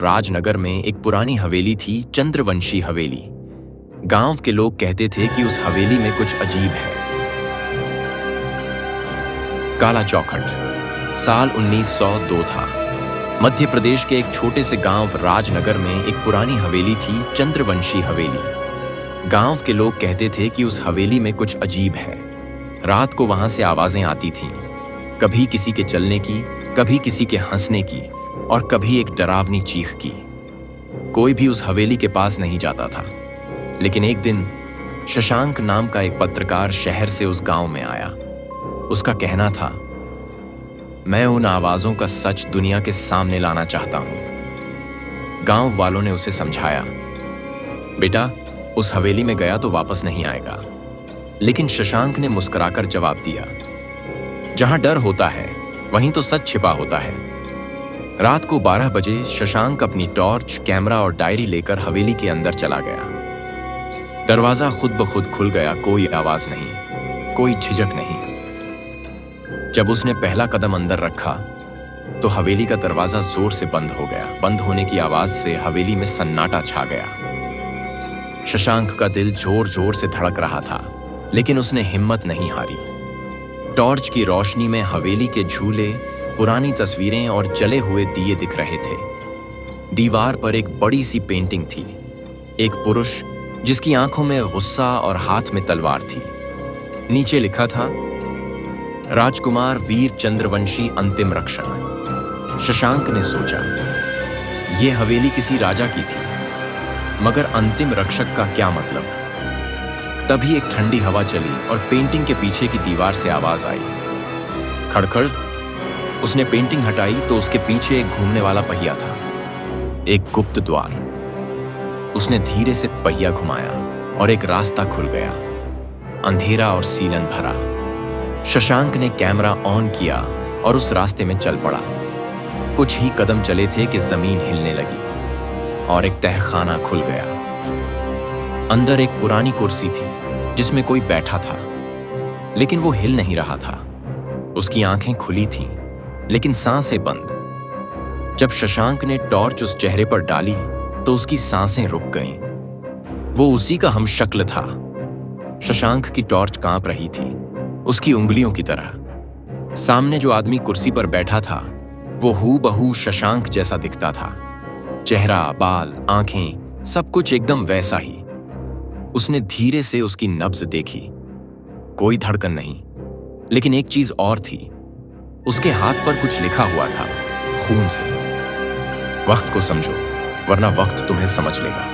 राजनगर में एक पुरानी हवेली थी, चंद्रवंशी हवेली। गांव के लोग कहते थे कि उस हवेली में कुछ अजीब है। काला चौखट। साल 1902 था। मध्य प्रदेश के एक छोटे से गांव राजनगर में एक पुरानी हवेली थी, चंद्रवंशी हवेली। गांव के लोग कहते थे कि उस हवेली में कुछ अजीब है। रात को वहां से आवाजें आती थीं, कभी किसी के चलने की, कभी किसी के हंसने की और कभी एक डरावनी चीख की। कोई भी उस हवेली के पास नहीं जाता था। लेकिन एक दिन शशांक नाम का एक पत्रकार शहर से उस गांव में आया। उसका कहना था, मैं उन आवाजों का सच दुनिया के सामने लाना चाहता हूं। गांव वालों ने उसे समझाया, बेटा उस हवेली में गया तो वापस नहीं आएगा। लेकिन शशांक ने मुस्कुराकर जवाब दिया, जहां डर होता है वहीं तो सच छिपा होता है। रात को 12 बजे शशांक अपनी टॉर्च, कैमरा और डायरी लेकर हवेली के अंदर चला गया। दरवाजा खुद ब खुद खुल गया। कोई आवाज नहीं, कोई झिझक नहीं। जब उसने पहला कदम अंदर रखा तो हवेली का दरवाजा जोर से बंद हो गया। बंद होने की आवाज से हवेली में सन्नाटा छा गया। शशांक का दिल जोर जोर से धड़क रहा था, लेकिन उसने हिम्मत नहीं हारी। टॉर्च की रोशनी में हवेली के झूले, पुरानी तस्वीरें और जले हुए दिए दिख रहे थे। दीवार पर एक बड़ी सी पेंटिंग थी, एक पुरुष जिसकी आंखों में गुस्सा और हाथ में तलवार थी। नीचे लिखा था, राजकुमार वीर चंद्रवंशी अंतिम रक्षक। शशांक ने सोचा, यह हवेली किसी राजा की थी, मगर अंतिम रक्षक का क्या मतलब? तभी एक ठंडी हवा चली और पेंटिंग के पीछे की दीवार से आवाज आई, खड़खड़। उसने पेंटिंग हटाई तो उसके पीछे एक घूमने वाला पहिया था, एक गुप्त द्वार। उसने धीरे से पहिया घुमाया और एक रास्ता खुल गया, अंधेरा और सीलन भरा। शशांक ने कैमरा ऑन किया और उस रास्ते में चल पड़ा। कुछ ही कदम चले थे कि जमीन हिलने लगी और एक तहखाना खुल गया। अंदर एक पुरानी कुर्सी थी जिसमें कोई बैठा था, लेकिन वो हिल नहीं रहा था। उसकी आंखें खुली थीं, लेकिन सांसें बंद। जब शशांक ने टॉर्च उस चेहरे पर डाली तो उसकी सांसें रुक गईं। वो उसी का हमशक्ल था। शशांक की टॉर्च कांप रही थी, उसकी उंगलियों की तरह। सामने जो आदमी कुर्सी पर बैठा था वो हूबहू शशांक जैसा दिखता था। चेहरा, बाल, आंखें, सब कुछ एकदम वैसा ही। उसने धीरे से उसकी नब्ज देखी। कोई धड़कन नहीं, लेकिन एक चीज और थी। उसके हाथ पर कुछ लिखा हुआ था, खून से। वक्त को समझो, वरना वक्त तुम्हें समझ लेगा।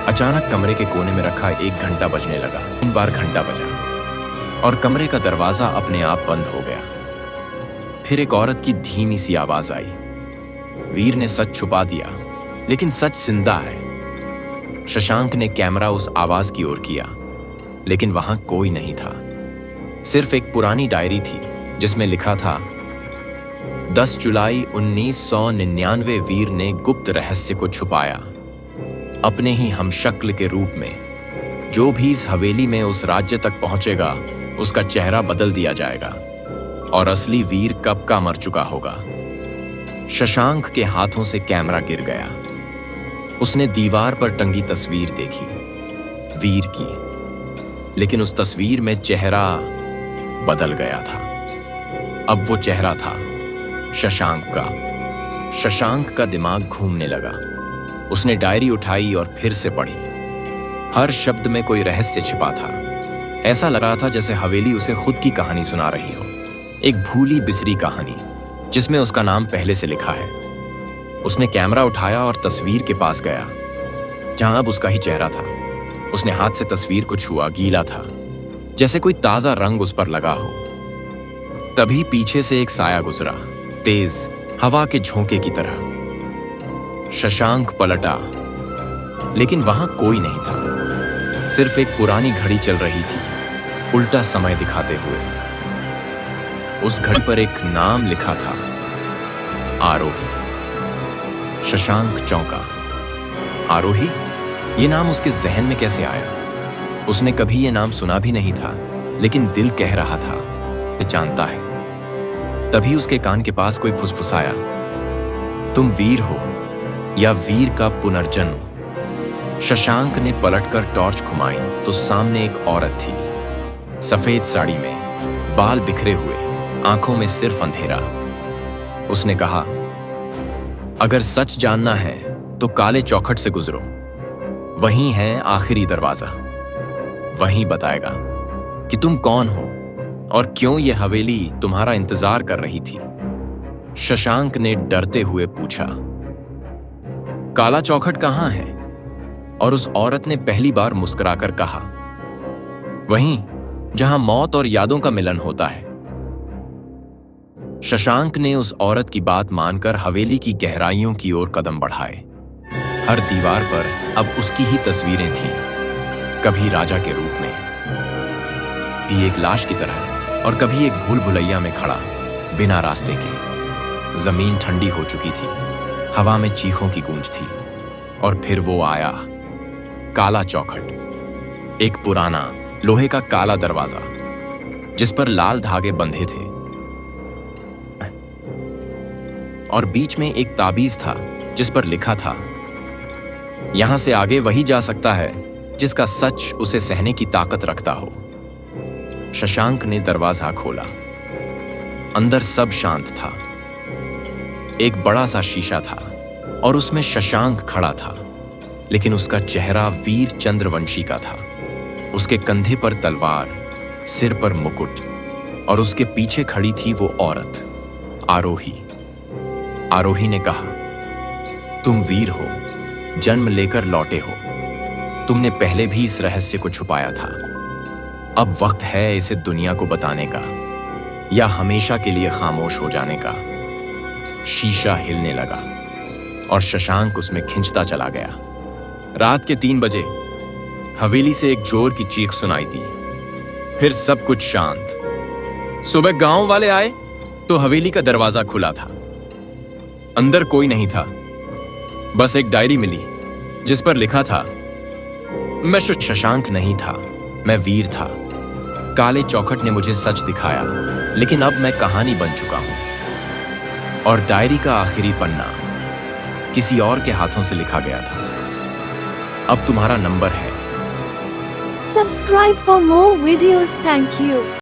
अचानक कमरे के कोने में रखा एक घंटा बजने लगा। 3 बार घंटा बजा और कमरे का दरवाजा अपने आप बंद हो गया। फिर एक औरत की धीमी सी आवाज आई, वीर ने सच छुपा दिया, लेकिन सच जिंदा है। शशांक ने कैमरा उस आवाज की ओर किया, लेकिन वहां कोई नहीं था। सिर्फ एक पुरानी डायरी थी जिसमें लिखा था, 10 जुलाई 1999 वीर ने गुप्त रहस्य को छुपाया। अपने ही हमशक्ल के रूप में जो भी इस हवेली में उस राज्य तक पहुंचेगा उसका चेहरा बदल दिया जाएगा और असली वीर कब का मर चुका होगा। शशांक के हाथों से कैमरा गिर गया। उसने दीवार पर टंगी तस्वीर देखी, वीर की, लेकिन उस तस्वीर में चेहरा बदल गया था। अब वो चेहरा था शशांक का। शशांक का दिमाग घूमने लगा। उसने डायरी उठाई और फिर से पढ़ी। हर शब्द में कोई रहस्य छिपा था। ऐसा लग रहा था जैसे हवेली उसे खुद की कहानी सुना रही हो, एक भूली बिसरी कहानी जिसमें उसका नाम पहले से लिखा है। उसने कैमरा उठाया और तस्वीर के पास गया, जहां अब उसका ही चेहरा था। उसने हाथ से तस्वीर को छुआ, गीला था, जैसे कोई ताजा रंग उस पर लगा हो। तभी पीछे से एक साया गुजरा, तेज, हवा के झोंके की तरह। शशांक पलटा, लेकिन वहां कोई नहीं था। सिर्फ एक पुरानी घड़ी चल रही थी, उल्टा समय दिखाते हुए। उस घड़ी पर एक नाम लिखा था, आरोही। शशांक चौंका। आरोही? ये नाम उसके जहन में कैसे आया? उसने कभी ये नाम सुना भी नहीं था, लेकिन दिल कह रहा था, ये जानता है। तभी उसके कान के पास कोई फुसफुसाया, तुम वीर हो, या वीर का पुनर्जन्म। शशांक ने पलटकर टॉर्च घुमाई तो सामने एक औरत थी, सफेद साड़ी में, बाल बिखरे हुए, आंखों में सिर्फ अंधेरा। उसने कहा, अगर सच जानना है तो काले चौखट से गुजरो, वहीं है आखिरी दरवाजा। वहीं बताएगा कि तुम कौन हो और क्यों यह हवेली तुम्हारा इंतजार कर रही थी। शशांक ने डरते हुए पूछा, काला चौखट कहां है? और उस औरत ने पहली बार मुस्कुराकर कहा, वहीं जहां मौत और यादों का मिलन होता है। शशांक ने उस औरत की बात मानकर हवेली की गहराइयों की ओर कदम बढ़ाए। हर दीवार पर अब उसकी ही तस्वीरें थीं, कभी राजा के रूप में, भी एक लाश की तरह, और कभी एक भूल भुलैया में खड़ा, बिना रास्ते के। जमीन ठंडी हो चुकी थी, हवा में चीखों की गूंज थी, और फिर वो आया, काला चौखट। एक पुराना लोहे का काला दरवाजा जिस पर लाल धागे बंधे थे, और बीच में एक ताबीज था जिस पर लिखा था, यहां से आगे वही जा सकता है जिसका सच उसे सहने की ताकत रखता हो। शशांक ने दरवाजा खोला। अंदर सब शांत था। एक बड़ा सा शीशा था और उसमें शशांक खड़ा था, लेकिन उसका चेहरा वीर चंद्रवंशी का था। उसके कंधे पर तलवार, सिर पर मुकुट, और उसके पीछे खड़ी थी वो औरत, आरोही। आरोही ने कहा, तुम वीर हो, जन्म लेकर लौटे हो। तुमने पहले भी इस रहस्य को छुपाया था। अब वक्त है इसे दुनिया को बताने का, या हमेशा के लिए खामोश हो जाने का। शीशा हिलने लगा और शशांक उसमें खिंचता चला गया। रात के 3 बजे हवेली से एक जोर की चीख सुनाई दी। फिर सब कुछ शांत। सुबह गांव वाले आए तो हवेली का दरवाजा खुला था। अंदर कोई नहीं था, बस एक डायरी मिली जिस पर लिखा था, मैं शशांक नहीं था, मैं वीर था। काले चौखट ने मुझे सच दिखाया, लेकिन अब मैं कहानी बन चुका हूं। और डायरी का आखिरी पन्ना किसी और के हाथों से लिखा गया था, अब तुम्हारा नंबर है। Subscribe for more videos. Thank you.